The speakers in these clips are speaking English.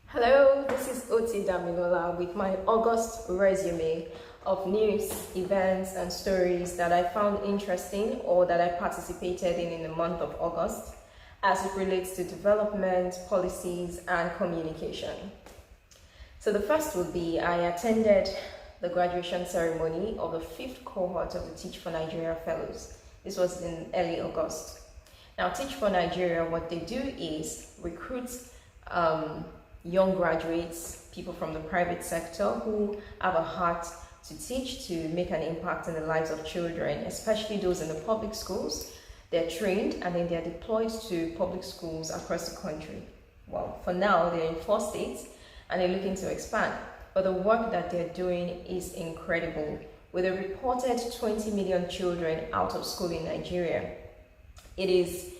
Hello, this is OTD with my August resume of news, events, and stories that I found interesting or that I participated in the month of August as it relates to development, policies, and communication. So the first would be I attended the graduation ceremony of the 5th cohort of the Teach for Nigeria Fellows. This was in early August. Now, Teach for Nigeria, what they do is recruit young graduates, people from the private sector who have a heart to teach, to make an impact in the lives of children, especially those in the public schools. They're trained and then they're deployed to public schools across the country. Well, for now, they're in 4 states and they're looking to expand. But the work that they're doing is incredible. With a reported 20 million children out of school in Nigeria, it is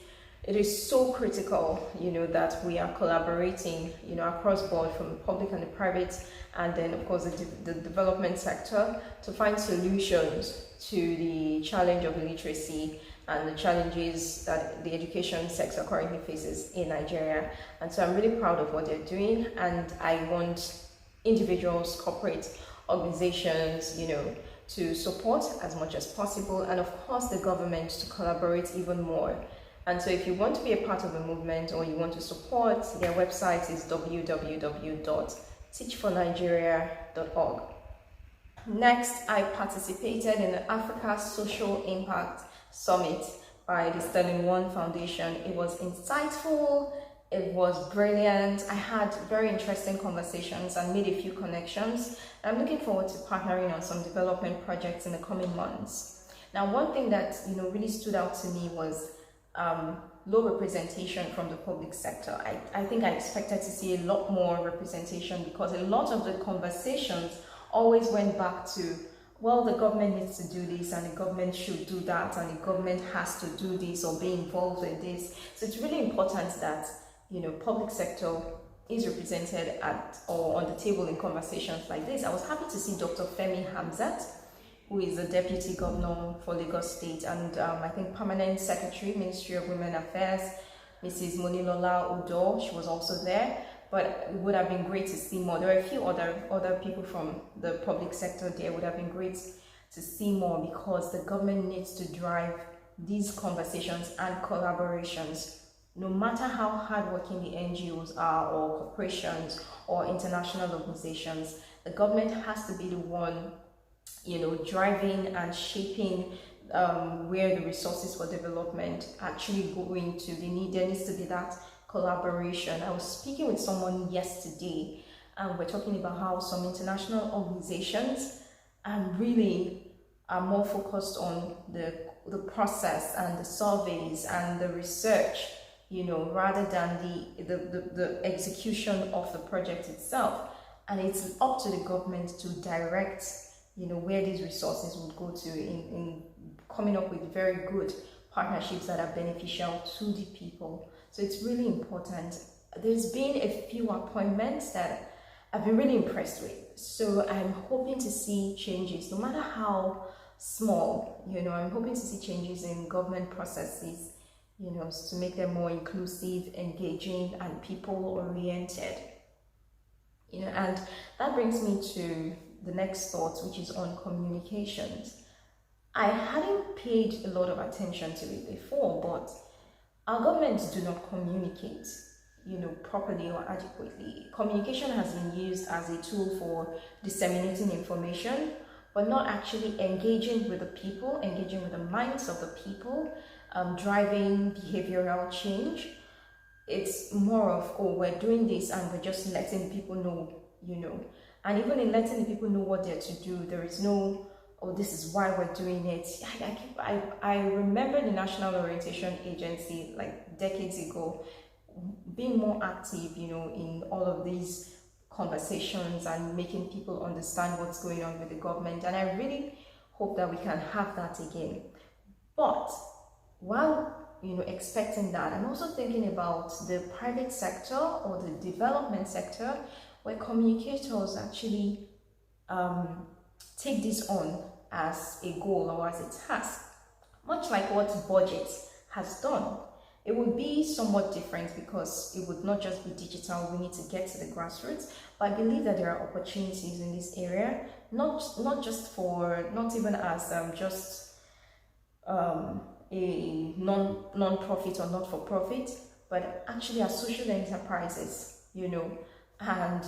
so critical, that we are collaborating, across board from the public and the private, and then of course the development sector to find solutions to the challenge of illiteracy and the challenges that the education sector currently faces in Nigeria. And so I'm really proud of what they're doing, and I want individuals, corporate organizations, to support as much as possible, and of course the government to collaborate even more. And so if you want to be a part of the movement or you want to support, their website is www.teachfornigeria.org. Next, I participated in the Africa Social Impact Summit by the Sterling One Foundation. It was insightful, it was brilliant. I had very interesting conversations and made a few connections. I'm looking forward to partnering on some development projects in the coming months. Now, one thing that really stood out to me was low representation from the public sector. I think I expected to see a lot more representation, because a lot of the conversations always went back to, well, the government needs to do this and the government should do that and the government has to do this or be involved in this. So it's really important that public sector is represented at or on the table in conversations like this. I was happy to see Dr. Femi Hamzat, who is the Deputy Governor for Lagos State, and I think Permanent Secretary, Ministry of Women Affairs, Mrs. Monilola Udo. She was also there, but it would have been great to see more. There are a few other people from the public sector there. It would have been great to see more, because the government needs to drive these conversations and collaborations. No matter how hardworking the NGOs are, or corporations, or international organizations, the government has to be the one driving and shaping where the resources for development actually going to. There needs to be that collaboration. I was speaking with someone yesterday, and we're talking about how some international organizations really are more focused on the process and the surveys and the research, rather than the execution of the project itself. And it's up to the government to direct where these resources would go to in coming up with very good partnerships that are beneficial to the people. So it's really important. There's been a few appointments that I've been really impressed with. So I'm hoping to see changes, no matter how small, I'm hoping to see changes in government processes, to make them more inclusive, engaging, and people-oriented. And that brings me to the next thought, which is on communications. I hadn't paid a lot of attention to it before, but our governments do not communicate, properly or adequately. Communication has been used as a tool for disseminating information, but not actually engaging with the people, engaging with the minds of the people, driving behavioral change. It's more of, oh, we're doing this and we're just letting people know, and even in letting the people know what they're to do, there is no, oh, this is why we're doing it. I remember the National Orientation Agency, like decades ago, being more active, in all of these conversations and making people understand what's going on with the government. And I really hope that we can have that again. But while expecting that, I'm also thinking about the private sector or the development sector, where communicators actually take this on as a goal or as a task, much like what budget has done. It would be somewhat different because it would not just be digital. We need to get to the grassroots. But I believe that there are opportunities in this area, not just for, not even as just a non-profit or not-for-profit, but actually as social enterprises, you know. And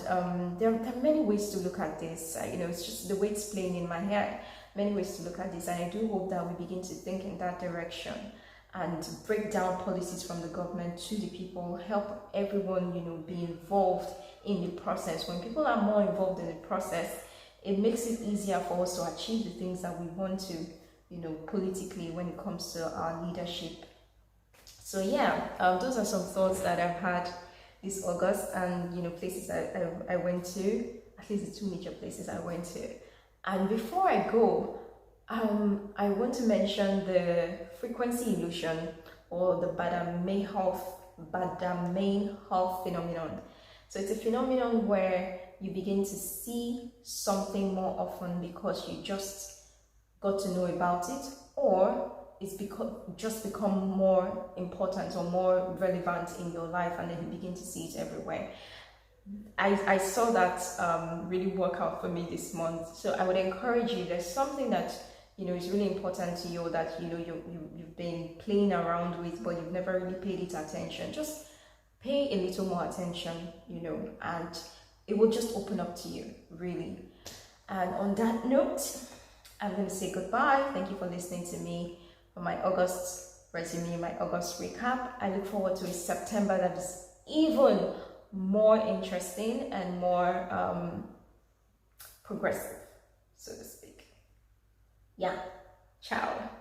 there are many ways to look at this. You know, it's just the way it's playing in my head. Many ways to look at this, and I do hope that we begin to think in that direction and break down policies from the government to the people, help everyone, you know, be involved in the process. When people are more involved in the process, it makes it easier for us to achieve the things that we want to, you know, politically when it comes to our leadership. So yeah, those are some thoughts that I've had this August, and you know, places I went to, at least the two major places I went to. And before I go, I want to mention the frequency illusion, or the Baader-Meinhof phenomenon. So it's a phenomenon where you begin to see something more often because you just got to know about it, or it's just become more important or more relevant in your life, and then you begin to see it everywhere. I saw that really work out for me this month. So I would encourage you, there's something that, you know, is really important to you, that, you know, you've been playing around with, but you've never really paid it attention. Just pay a little more attention, you know, and it will just open up to you, really. And on that note, I'm going to say goodbye. Thank you for listening to me for my August resume, my August recap. I look forward to a September that is even more interesting and more progressive, so to speak. Yeah, ciao.